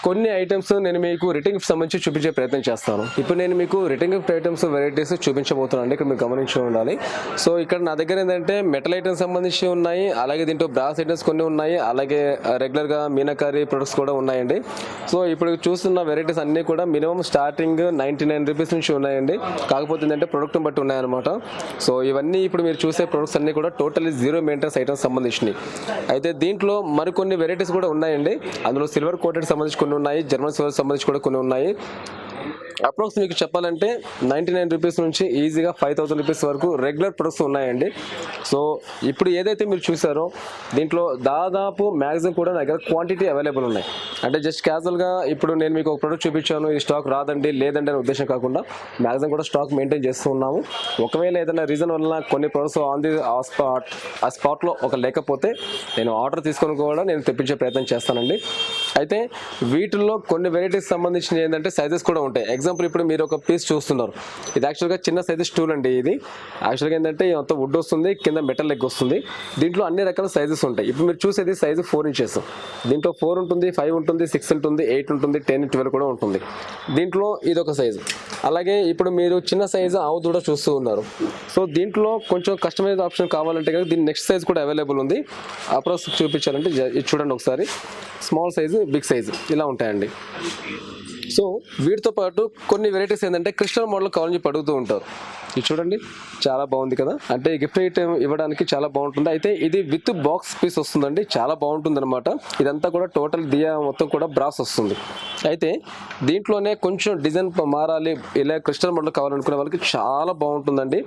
కొన్ని ఐటమ్స్ నేను మీకు రిటర్న్ గిఫ్ట్ సంబంధించి చూపించే ప్రయత్నం చేస్తాను. ఇప్పుడు నేను మీకు రిటర్న్ గిఫ్ట్ ఐటమ్స్ వెరైటీస్ చూపించబోతున్నాను అండి. ఇక్కడ మీరు గమనించి ఉండాలి. సో ఇక్కడ నా దగ్గర ఏంటంటే మెటల్ ఐటమ్స్ సంబంధించి ఉన్నాయి, అలాగే దీంట్లో బ్రాస్ ఐటమ్స్ కొన్ని ఉన్నాయి, అలాగే రెగ్యులర్గా మీనాకారి ప్రొడక్ట్స్ కూడా ఉన్నాయండి. సో ఇప్పుడు చూస్తున్న వెరైటీస్ అన్నీ కూడా మినిమం స్టార్టింగ్ 99 రూపీస్ నుంచి ఉన్నాయండి. కాకపోతే ఏంటంటే ప్రొడక్ట్ని బట్టి ఉన్నాయన్నమాట. సో ఇవన్నీ ఇప్పుడు మీరు చూసే ప్రొడక్ట్స్ అన్నీ కూడా టోటల్లీ జీరో మెయింటెనెన్స్ ఐటమ్స్ సంబంధించినవి. అయితే దీంట్లో మరికొన్ని వెరైటీస్ కూడా ఉన్నాయండి. అందులో సిల్వర్ కోటెడ్ సంబంధించి కొన్ని ఉన్నాయి, జర్మన్ సిల్వర్ సంబంధించి కూడా కొన్ని ఉన్నాయి. అప్రాక్స్ మీకు చెప్పాలంటే 99 రూపీస్ నుంచి ఈజీగా 5000 రూపీస్ వరకు రెగ్యులర్ ప్రొడక్ట్స్ ఉన్నాయండి. సో ఇప్పుడు ఏదైతే మీరు చూసారో దీంట్లో దాదాపు మ్యాక్సిమం కూడా నా దగ్గర క్వాంటిటీ అవైలబుల్ ఉన్నాయి. అంటే జస్ట్ క్యాజువల్గా ఇప్పుడు నేను మీకు ఒక ప్రొడక్ట్ చూపించాను, ఈ స్టాక్ రాదండి లేదండి అనే ఉద్దేశం కాకుండా మ్యాక్సిమం కూడా స్టాక్ మెయింటైన్ చేస్తూ ఉన్నాము. ఒకవేళ ఏదైనా రీజన్ వల్ల కొన్ని ప్రొడక్ట్స్ ఆ స్పాట్లో ఒక లేకపోతే నేను ఆర్డర్ తీసుకొని కూడా నేను తెప్పించే ప్రయత్నం చేస్తానండి. అయితే వీటిల్లో కొన్ని వెరైటీస్ సంబంధించిన ఏంటంటే సైజెస్ కూడా ఉంటాయి. ఎగ్జాంపుల్ ఇప్పుడు మీరు ఒక పీస్ చూస్తున్నారు, ఇది యాక్చువల్గా చిన్న సైజు స్టూల్ అండి. ఇది యాక్చువల్గా ఏంటంటే మొత్తం వుడ్ వస్తుంది, కింద మెటల్ లెగ్ వస్తుంది. దీంట్లో అన్ని రకాల సైజెస్ ఉంటాయి. ఇప్పుడు మీరు చూసేది సైజు 4 ఇంచెస్. దీంట్లో 4 ఉంటుంది, 5 ఉంటుంది, 6 ఉంటుంది, 8 ఉంటుంది, 10, 12 కూడా ఉంటుంది. దీంట్లో ఇది ఒక సైజు. అలాగే ఇప్పుడు మీరు చిన్న సైజు ఆవు దూడ చూస్తూ ఉన్నారు. సో దీంట్లో కొంచెం కస్టమైజ్ ఆప్షన్ కావాలంటే కనుక దీని నెక్స్ట్ సైజ్ కూడా అవైలబుల్ ఉంది. అప్రాక్స్ చూపించాలంటే ఇది చూడండి ఒకసారి. స్మాల్ సైజు, బిగ్ సైజు ఇలా ఉంటాయండి. సో వీటితో పాటు కొన్ని వెరైటీస్ ఏంటంటే క్రిస్టల్ మోడల్ కావాలని చెప్పి అడుగుతూ ఉంటారు. ఇది చూడండి చాలా బాగుంది కదా, అంటే గిఫ్ట్ ఐటమ్ ఇవ్వడానికి చాలా బాగుంటుంది. అయితే ఇది విత్ బాక్స్ పీస్ వస్తుందండి, చాలా బాగుంటుంది అనమాట. ఇదంతా కూడా టోటల్ దియా మొత్తం కూడా బ్రాస్ వస్తుంది. అయితే దీంట్లోనే కొంచెం డిజైన్ మారాలి, ఇలా క్రిస్టల్ మోడల్ కావాలనుకునే వాళ్ళకి చాలా బాగుంటుందండి.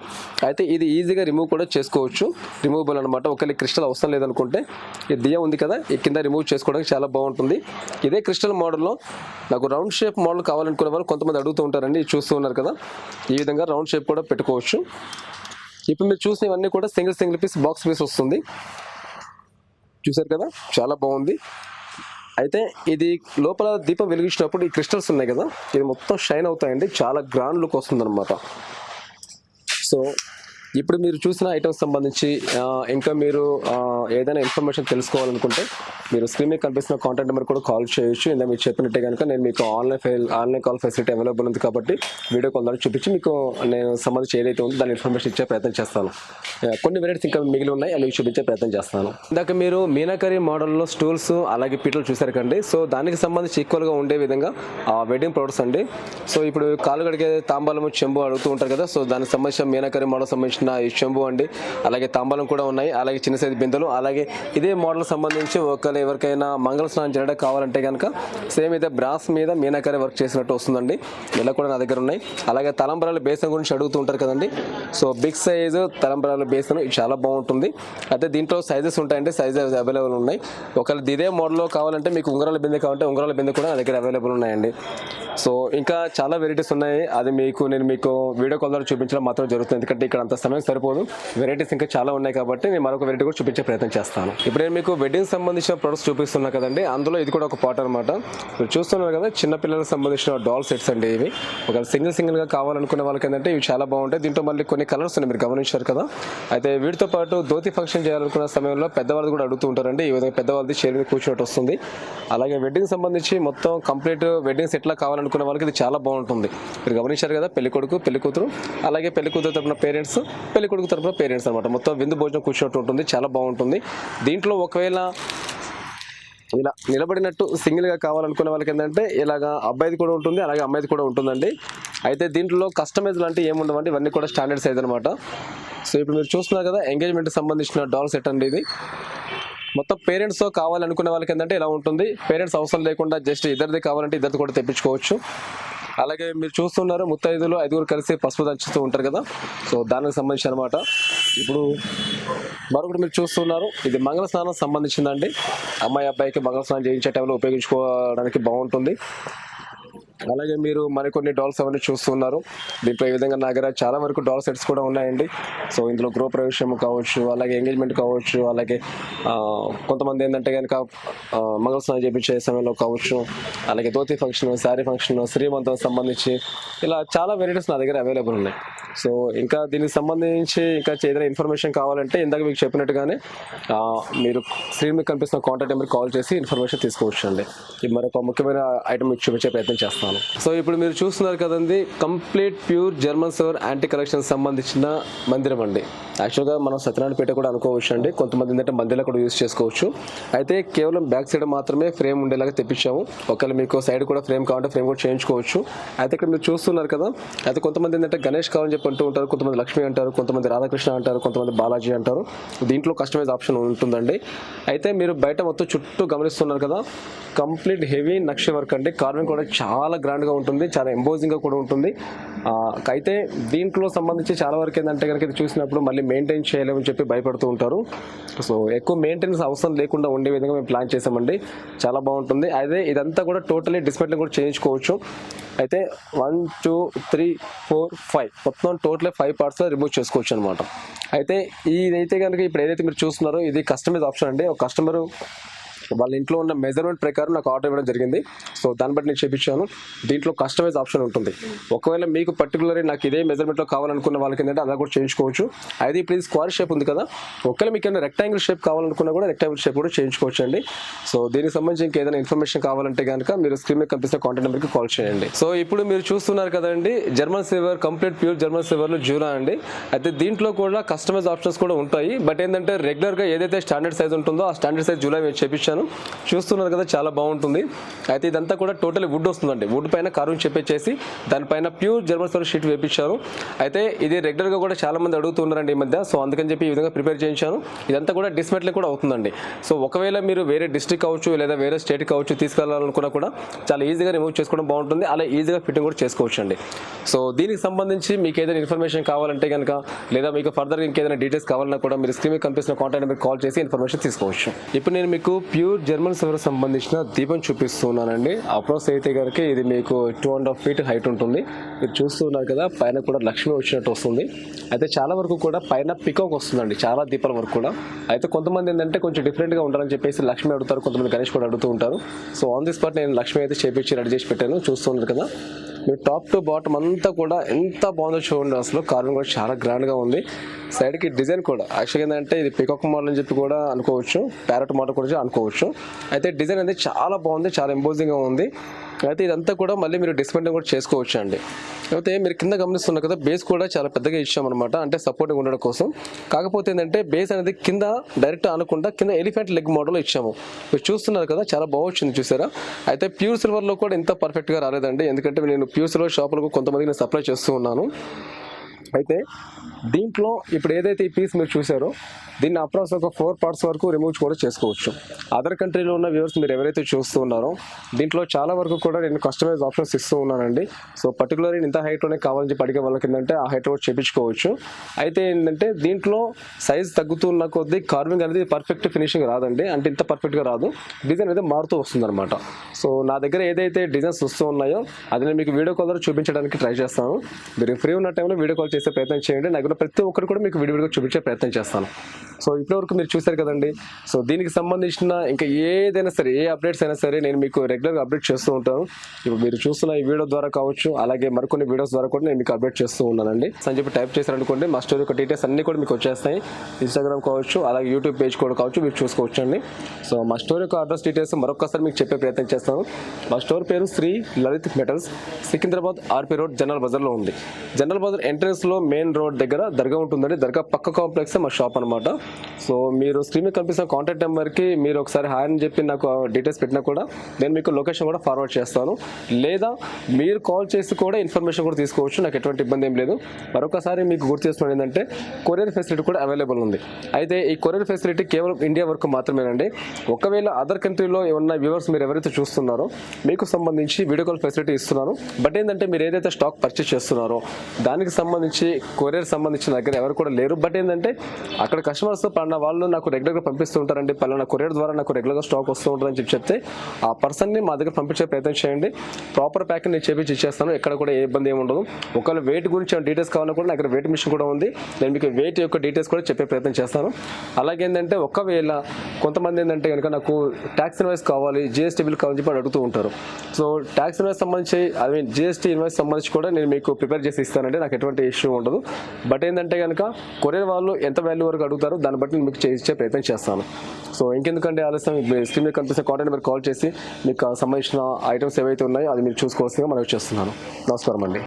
అయితే ఇది ఈజీగా రిమూవ్ కూడా చేసుకోవచ్చు, రిమూవబుల్ అనమాట. ఒకవేళ క్రిస్టల్ అవసరం లేదనుకుంటే ఈ దియా ఉంది కదా, ఈ కింద రిమూవ్ చేసుకోవడానికి చాలా బాగుంటుంది. ఇదే క్రిస్టల్ మోడల్లో నాకు రౌండ్ షేప్ మోడల్ కావాలనుకునే వాళ్ళు కొంతమంది అడుగుతూ ఉంటారండి. చూస్తూ ఉన్నారు కదా, ఈ విధంగా రౌండ్ షేప్ కూడా పెట్టుకోవచ్చు. ఇప్పుడు మీరు చూసినవన్నీ కూడా సింగిల్ పీస్ బాక్స్ పీస్ వస్తుంది. చూసారు కదా, చాలా బాగుంది. అయితే ఇది లోపల దీపం వెలిగించినప్పుడు ఈ క్రిస్టల్స్ ఉన్నాయి కదా, ఇది మొత్తం షైన్ అవుతాయండి, చాలా గ్రాండ్ లుక్ వస్తుంది అనమాట. సో ఇప్పుడు మీరు చూసిన ఐటమ్స్ సంబంధించి ఇంకా మీరు ఏదైనా ఇన్ఫర్మేషన్ తెలుసుకోవాలనుకుంటే మీరు స్క్రీన్ మీద కనిపిస్తున్న కాంటాక్ట్ నెంబర్ కూడా కాల్ చేయొచ్చు. ఇందా మీరు చెప్పినట్టే కనుక నేను మీకు ఆన్లైన్ కాల్ ఫెసిలిటీ అవైలబుల్ ఉంది కాబట్టి వీడియో కాల్ ద్వారా చూపించి మీకు నేను సంబంధించి ఏదైతే ఉందో దాని ఇన్ఫర్మేషన్ ఇచ్చే ప్రయత్నం చేస్తాను. కొన్ని వెరైటీస్ ఇంకా మిగిలి ఉన్నాయి, అవి చూపించే ప్రయత్నం చేస్తాను. ఇందాక మీరు మీనాకరీ మోడల్లో స్టూల్స్ అలాగే పీటలు చూసారు కండి. సో దానికి సంబంధించి ఈక్వల్గా ఉండే విధంగా వెడ్డింగ్ ప్రొడక్ట్స్ అండి. సో ఇప్పుడు కాలు కడిగే తాంబాలము చెంబు అడుగుతూ ఉంటారు కదా, సో దానికి సంబంధించిన మీనాకరీ మోడల్ సంబంధించిన ఈ చెంబు అండి, అలాగే తాంబాలం కూడా ఉన్నాయి, అలాగే చిన్న సైజు బిందెలు. అలాగే ఇదే మోడల్ సంబంధించి ఒకవేళ ఎవరికైనా మంగళ స్నానం చేయడం కావాలంటే కనుక సేమ్ ఇదే బ్రాస్ మీద మీనాకరీ వర్క్ చేసినట్టు వస్తుందండి. ఇలా కూడా నా దగ్గర ఉన్నాయి. అలాగే తలంబరాల బేసన్ గురించి అడుగుతూ ఉంటారు కదండి. సో బిగ్ సైజు తలంబరాల బేసన్ చాలా బాగుంటుంది. అయితే దీంట్లో సైజెస్ ఉంటాయండి, సైజెస్ అవైలబుల్ ఉన్నాయి. ఒకవేళ ఇదే మోడల్లో కావాలంటే మీకు ఉంగరాల బిందె కావాలంటే ఉంగరాల బిందె కూడా నా దగ్గర అవైలబుల్ ఉన్నాయండి. సో ఇంకా చాలా వెరైటీస్ ఉన్నాయి, అది నేను మీకు వీడియో కాల్ ద్వారా చూపించడం మాత్రం జరుగుతుంది. ఎందుకంటే ఇక్కడ అంత సమయం సరిపోదు, వెరైటీస్ ఇంకా చాలా ఉన్నాయి కాబట్టి నేను మరొక వెరైటీ కూడా చూపించే ప్రయత్నం చేస్తాను. ఇప్పుడు నేను మీకు వెడ్డింగ్ సంబంధించిన ప్రొడక్ట్స్ చూపిస్తున్నా కదండి, అందులో ఇది కూడా ఒక పార్ట్ అనమాట. మీరు చూస్తున్నారు కదా, చిన్నపిల్లలకు సంబంధించిన డాల్ సెట్స్ అండి ఇవి. ఒక సింగిల్గా కావాలనుకునే వాళ్ళకి ఏంటంటే ఇవి చాలా బాగుంటాయి. దీంట్లో మళ్ళీ కొన్ని కలర్స్ ఉన్నాయి, మీరు గమనించారు కదా. అయితే వీటితో పాటు ధోతి ఫంక్షన్ చేయాలనుకున్న సమయంలో పెద్దవాళ్ళు కూడా అడుగుతూ ఉంటారండి. ఈ విధంగా పెద్దవాళ్ళది చైర్ మీద కూర్చోటి వస్తుంది. అలాగే వెడ్డింగ్ సంబంధించి మొత్తం కంప్లీట్ వెడ్డింగ్ సెట్లా కావాలనుకునే వాళ్ళకి ఇది చాలా బాగుంటుంది. మీరు గమనించారు కదా, పెళ్లి కొడుకు పెళ్లి కూతురు, అలాగే పెళ్లి కూతురు తరపున పేరెంట్స్, పెళ్లి కొడుకు తరపున పేరెంట్స్ అనమాట. మొత్తం విందు భోజనం కూర్చోటి ఉంటుంది, చాలా బాగుంటుంది. దీంట్లో ఒకవేళ ఇలా నిలబడినట్టు సింగిల్గా కావాలనుకునే వాళ్ళకి ఏంటంటే ఇలాగా అబ్బాయిది కూడా ఉంటుంది, అలాగే అమ్మాయిది కూడా ఉంటుందండి. అయితే దీంట్లో కస్టమైజ్ లాంటి ఏముండవండి, ఇవన్నీ కూడా స్టాండర్డ్ సైజ్ అనమాట. సో ఇప్పుడు మీరు చూస్తున్నారు కదా, ఎంగేజ్మెంట్కి సంబంధించిన డాల్ సెట్ అండి ఇది. మొత్తం పేరెంట్స్తో కావాలనుకునే వాళ్ళకి ఏంటంటే ఇలా ఉంటుంది. పేరెంట్స్ అవసరం లేకుండా జస్ట్ ఇద్దరిది కావాలంటే ఇద్దరిది కూడా తెప్పించుకోవచ్చు. అలాగే మీరు చూస్తున్నారు ముత్తైదులు 5గురు కలిసి పసుపు దంచుతూ ఉంటారు కదా, సో దానికి సంబంధించి అనమాట. ఇప్పుడు మరొకటి మీరు చూస్తున్నారు, ఇది మంగళ స్నానం సంబంధించిందండి. అమ్మాయి అబ్బాయికి మంగళ స్నానం చేయించే టైంలో ఉపయోగించుకోవడానికి బాగుంటుంది. అలాగే మీరు మరికొన్ని డాల్స్ అవన్నీ చూస్తున్నారు. దీంట్లో ఈ విధంగా నా దగ్గర చాలా వరకు డాల్ సెట్స్ కూడా ఉన్నాయండి. సో ఇందులో గృహప్రవేశం కావచ్చు, అలాగే ఎంగేజ్మెంట్ కావచ్చు, అలాగే కొంతమంది ఏంటంటే కనుక మంగళస్నానం చేయించే సమయంలో కావచ్చు, అలాగే ధోతి ఫంక్షన్, శారీ ఫంక్షన్, శ్రీమంతం సంబంధించి ఇలా చాలా వెరైటీస్ నా దగ్గర అవైలబుల్ ఉన్నాయి. సో ఇంకా దీనికి సంబంధించి ఇంకా ఏదైనా ఇన్ఫర్మేషన్ కావాలంటే ఇందాక మీకు చెప్పినట్టుగానే మీరు స్క్రీన్ మీద కనిపిస్తున్న కాంటాక్ట్ నెంబర్కి కాల్ చేసి ఇన్ఫర్మేషన్ తీసుకోవచ్చు అండి. ఇది మరొక ముఖ్యమైన ఐటమ్ మీకు చూపించే ప్రయత్నం చేస్తాను. సో ఇప్పుడు మీరు చూస్తున్నారు కదండి, complete pure German silver anti collection సంబంధించిన మందిరం అండి. యాక్చువల్గా మనం సత్యనారాయణపేట కూడా అనుకోవచ్చు అండి. కొంతమంది ఏంటంటే మందిలో కూడా యూజ్ చేసుకోవచ్చు. అయితే కేవలం బ్యాక్ సైడ్ మాత్రమే ఫ్రేమ్ ఉండేలాగా తెప్పించాము. ఒకవేళ మీకు సైడ్ కూడా ఫ్రేమ్ కావాలంటే ఫ్రేమ్ కూడా చేయించుకోవచ్చు. అయితే ఇక్కడ మీరు చూస్తున్నారు కదా, అయితే కొంతమంది ఏంటంటే గణేష్ కావాలని చెప్పి అంటూ ఉంటారు, కొంతమంది లక్ష్మి అంటారు, కొంతమంది రాధాకృష్ణ అంటారు, కొంతమంది బాలాజీ అంటారు. దీంట్లో కస్టమైజ్ ఆప్షన్ ఉంటుందండి. అయితే మీరు బయట మొత్తం చుట్టూ గమనిస్తున్నారు కదా, కంప్లీట్ హెవీ నక్ష వర్క్ అండి. కార్వింగ్ కూడా చాలా గ్రాండ్గా ఉంటుంది, చాలా ఎంబోజింగ్గా కూడా ఉంటుంది. అయితే దీంట్లో సంబంధించి చాలా వరకు ఏంటంటే కనుక ఇది చూసినప్పుడు మళ్ళీ మెయింటైన్ చేయలేమని చెప్పి భయపడుతూ ఉంటారు. సో ఎక్కువ మెయింటెనెన్స్ అవసరం లేకుండా ఉండే విధంగా మేము ప్లాన్ చేసామండి. చాలా బాగుంటుంది. అదే ఇదంతా కూడా టోటలీ డిస్మెంట్లింగ్ కూడా చేయించుకోవచ్చు. అయితే 1 2 3 4 5 మొత్తం టోటల్ 5 పార్ట్స్లో రిమూవ్ చేసుకోవచ్చు అనమాట. అయితే ఇదైతే కనుక ఇప్పుడు ఏదైతే మీరు చూస్తున్నారో ఇది కస్టమైజ్ ఆప్షన్ అండి. ఒక కస్టమరు వాళ్ళ ఇంట్లో ఉన్న మెజర్మెంట్ ప్రకారం నాకు ఆర్డర్ ఇవ్వడం జరిగింది. సో దాన్ని బట్టి నేను చేయించాను. దీంట్లో కస్టమైజ్ ఆప్షన్ ఉంటుంది. ఒకవేళ మీకు పర్టికులర్ నాకు ఇదే మెజర్మెంట్లో కావాలనుకున్న వాళ్ళకి ఏంటంటే అలా కూడా చేయించుకోవచ్చు. అయితే ఇప్పుడు స్క్వేర్ షేప్ ఉంది కదా, ఒకవేళ మీకు ఏమైనా రెక్టాంగిల్ షేప్ కావాలనుకున్నా కూడా రెక్టాంగిల్ షేప్ కూడా చేయించుకోవచ్చు అండి. సో దీనికి సంబంధించి ఇంకేదైనా ఇన్ఫర్మేషన్ కావాలంటే కనుక మీరు స్క్రీన్ మీద కనిపిస్తున్న కాంటాక్ట్ నెంబర్కి కాల్ చేయండి. సో ఇప్పుడు మీరు చూస్తున్నారు కదండి, German silver, complete pure German సిల్వర్లో జూరా అండి. అయితే దీంట్లో కూడా కస్టమైజ్ ఆప్షన్స్ కూడా ఉంటాయి. బట్ ఏంటంటే రెగ్యులర్గా ఏదైతే స్టాండర్డ్ సైజ్ ఉంటుందో ఆ స్టాండర్డ్ సైజ్ జూలా మేము చేయించాను. చూస్తున్నారు కదా, చాలా బాగుంటుంది. అయితే ఇదంతా కూడా టోటల్ వుడ్ వస్తుందండి. వుడ్ పైన కార్వింగ్ చెప్పేసి దానిపైన ప్యూర్ జర్మన్ సిల్వర్ షీట్ వేపించారు. అయితే ఇది రెగ్యులర్గా కూడా చాలా మంది అడుగుతున్నారండి ఈ మధ్య. సో అందుకని చెప్పి ఈ విధంగా ప్రిపేర్ చేయించాను. ఇదంతా కూడా డిస్మెంట్లింగ్ కూడా అవుతుందండి. సో ఒకవేళ మీరు వేరే డిస్ట్రిక్ట్ కావచ్చు లేదా వేరే స్టేట్ కావచ్చు తీసుకెళ్లాలనుకున్నా కూడా చాలా ఈజీగా రిమూవ్ చేసుకోవడం బాగుంటుంది. అలా ఈజీగా ఫిట్టింగ్ కూడా చేసుకోవచ్చు అండి. సో దీనికి సంబంధించి మీకు ఏదైనా ఇన్ఫర్మేషన్ కావాలంటే కనుక లేదా మీకు ఫర్దర్ ఇంకేదైనా డీటెయిల్స్ కావాలన్నా కూడా మీరు స్క్రీన్ మీద కనిపిస్తున్న కాంటాక్ట్ నెంబర్కి కాల్ చేసి ఇన్ఫర్మేషన్ తీసుకోవచ్చు. ఇప్పుడు నేను మీకు ప్యూర్ జర్మన్ సిల్వర్ సంబంధించిన దీపం చూపిస్తున్నానండి. అప్రోచ్ అయితే కనుక ఇది మీకు 2.5 feet హైట్ ఉంటుంది. మీరు చూస్తున్నారు కదా, పైన కూడా లక్ష్మి వచ్చినట్టు వస్తుంది. అయితే చాలా వరకు కూడా పైన పికాక్ వస్తుందండి, చాలా దీపాల వరకు కూడా. అయితే కొంతమంది ఏంటంటే కొంచెం డిఫరెంట్గా ఉండాలని చెప్పేసి లక్ష్మి అడుగుతారు, కొంతమంది గణేష్ కూడా అడుగుతూ ఉంటారు. సో ఆన్ ది స్పాట్ నేను లక్ష్మి అయితే చేపించి రెడీ చేసి పెట్టాను. చూస్తున్నారు కదా, మీరు టాప్ టు బాటమ్ అంతా కూడా ఎంత బాగుందో చూడండి. అసలు కార్వింగ్ కూడా చాలా గ్రాండ్గా ఉంది. సైడ్కి డిజైన్ కూడా యాక్చువల్గా ఏంటంటే ఇది పికాక్ మోడల్ అని చెప్పి కూడా అనుకోవచ్చు, ప్యారెట్ మోడల్ కూడా అనుకోవచ్చు. అయితే డిజైన్ అనేది చాలా బాగుంది, చాలా ఎంబోజింగ్గా ఉంది. అయితే ఇదంతా కూడా మళ్ళీ మీరు డిస్మెంట్ కూడా చేసుకోవచ్చు అండి. అయితే మీరు కింద గమనిస్తున్నారు కదా, బేస్ కూడా చాలా పెద్దగా ఇచ్చామన్నమాట, అంటే సపోర్టింగ్ ఉండడం కోసం. కాకపోతే ఏంటంటే బేస్ అనేది కింద డైరెక్ట్ అనకుండా కింద ఎలిఫెంట్ లెగ్ మోడల్ ఇచ్చాము. మీరు చూస్తున్నారు కదా, చాలా బాగుంది చూసారా. అయితే ప్యూర్ సిల్వర్లో కూడా ఇంత పర్ఫెక్ట్గా రాలేదండి, ఎందుకంటే నేను ప్యూర్ సిల్వర్ షాపులకు కొంతమందికి నేను సప్లై చేస్తూ ఉన్నాను. అయితే దీంట్లో ఇప్పుడు ఏదైతే ఈ పీస్ మీరు చూసారో దీన్ని అప్రాక్స్ ఒక 4 parts వరకు రిమూవ్ కూడా చేసుకోవచ్చు. అదర్ కంట్రీలో ఉన్న వ్యూవర్స్ మీరు ఎవరైతే చూస్తూ ఉన్నారో దీంట్లో చాలా వరకు కూడా నేను కస్టమైజ్ ఆప్షన్స్ ఇస్తూ ఉన్నానండి. సో పర్టికులర్గా ఇంత హైట్లోనే కావాలని చెప్పి అడిగే వాళ్ళకి ఏంటంటే ఆ హైట్ కూడా చేయించుకోవచ్చు. అయితే ఏంటంటే దీంట్లో సైజ్ తగ్గుతున్న కొద్దీ కార్వింగ్ అనేది పర్ఫెక్ట్ ఫినిషింగ్ రాదండి, అంటే ఇంత పర్ఫెక్ట్గా రాదు, డిజైన్ అనేది మారుతూ వస్తుంది అనమాట. సో నా దగ్గర ఏదైతే డిజైన్స్ వస్తూ ఉన్నాయో అది నేను మీకు వీడియో కాల్ ద్వారా చూపించడానికి ట్రై చేస్తాను. మీరు ఫ్రీ ఉన్న టైంలో వీడియో కాల్ చేసే ప్రయత్నం చేయండి. నాకు ప్రతి ఒక్కరు కూడా మీకు వీడియోగా చూపించే ప్రయత్నం చేస్తాను. సో ఇప్పటివరకు మీరు చూశారు కదండి. సో దీనికి సంబంధించిన ఇంకా ఏదైనా సరే, ఏ అప్డేట్స్ అయినా సరే నేను మీకు రెగ్యులర్గా అప్డేట్ చేస్తూ ఉంటాను. ఇప్పుడు మీరు చూస్తున్న ఈ వీడియో ద్వారా కావచ్చు, అలాగే మరికొన్ని వీడియోస్ ద్వారా కూడా నేను మీకు అప్డేట్ చేస్తూ ఉన్నానండి. అని చెప్పి టైప్ చేశారనుకోండి, మా స్టోరీ యొక్క డీటెయిల్స్ అన్ని కూడా మీకు వచ్చేస్తాయి. ఇన్స్టాగ్రామ్ కావచ్చు, అలాగే యూట్యూబ్ పేజ్ కూడా కావచ్చు, మీరు చూసుకోవచ్చు అండి. సో మా స్టోర్ యొక్క అడ్రస్ డీటెయిల్స్ మరొకసారి మీకు చెప్పే ప్రయత్నం చేస్తాను. మా స్టోర్ పేరు Shri Lalith metals, Secunderabad RP road general బజార్లో ఉంది. జనరల్ బజార్ ఎంట్రన్స్లో మెయిన్ రోడ్ దగ్గర దర్గా ఉంటుందండి. దర్గా పక్క కాంప్లెక్స్ మా షాప్ అనమాట. సో మీరు స్క్రీన్ మీద కనిపిస్తున్న కాంటాక్ట్ నెంబర్కి మీరు ఒకసారి హాయ్ అని చెప్పి నాకు డీటెయిల్స్ పెట్టినా కూడా నేను మీకు లొకేషన్ కూడా ఫార్వర్డ్ చేస్తాను. లేదా మీరు కాల్ చేసి కూడా ఇన్ఫర్మేషన్ కూడా తీసుకోవచ్చు, నాకు ఎటువంటి ఇబ్బంది ఏం లేదు. మరొకసారి మీకు గుర్తు చేస్తున్నాను ఏంటంటే కొరియర్ ఫెసిలిటీ కూడా అవైలబుల్ ఉంది. అయితే ఈ కొరియర్ ఫెసిలిటీ కేవలం ఇండియా వరకు మాత్రమేనండి. ఒకవేళ అదర్ కంట్రీలో ఉన్న వ్యూవర్స్ మీరు ఎవరైతే చూస్తున్నారో మీకు సంబంధించి వీడియో కాల్ ఫెసిలిటీ ఇస్తున్నాను. బట్ ఏంటంటే మీరు ఏదైతే స్టాక్ పర్చేస్ చేస్తున్నారో దానికి సంబంధించి సంబంధించి కొరియర్ సంబంధించిన దగ్గర ఎవరు కూడా లేరు. బట్ ఏంటంటే అక్కడ కస్టమర్స్ పలానా వాళ్ళు నాకు రెగ్యులర్గా పంపిస్తూ ఉంటారండి, పలానా కొరియర్ ద్వారా నాకు రెగ్యులర్గా స్టాక్ వస్తూ ఉంటుందని చెప్తే ఆ పర్సన్ని మా దగ్గర పంపించే ప్రయత్నం చేయండి. ప్రాపర్ ప్యాకింగ్ నేను చేపించి ఇచ్చేస్తాను, ఎక్కడ కూడా ఏ ఇబ్బంది ఏమి ఉండదు. ఒకవేళ వెయిట్ గురించి డీటెయిల్స్ కావాలన్నా కూడా నా దగ్గర వెయిట్ మిషన్ కూడా ఉంది, నేను మీకు వెయిట్ యొక్క డీటెయిల్స్ కూడా చెప్పే ప్రయత్నం చేస్తాను. అలాగే ఏంటంటే ఒకవేళ కొంతమంది ఏంటంటే కనుక నాకు ట్యాక్స్ ఇన్వాయిస్ కావాలి, జిఎస్టీ బిల్ కావాలని చెప్పి అడుగుతూ ఉంటారు. సో ట్యాక్స్ ఇన్వాయిస్ సంబంధించి జిఎస్టీ ఇన్వాయిస్ సంబంధించి కూడా నేను మీకు ప్రిపేర్ చేసి ఇస్తానంటే నాకు ఎటువంటి ఇష్యూ ఉండదు. బట్ ఏంటంటే కనుక కొరియర్ వాళ్ళు ఎంత వాల్యూ వరకు అడుగుతారో దాన్ని బట్టి నేను మీకు ఇచ్చే ప్రయత్నం చేస్తాను. సో ఇంకెందుకంటే ఆలస్యం, స్క్రీన్ మీద కనిపిస్తే కాంటాక్ట్ నెంబర్ కాల్ చేసి మీకు సంబంధించిన ఐటమ్స్ ఏవైతే ఉన్నాయో అది మీరు చూసుకోవాల్సిందిగా మనకు చేస్తున్నాను. నమస్కారం అండి.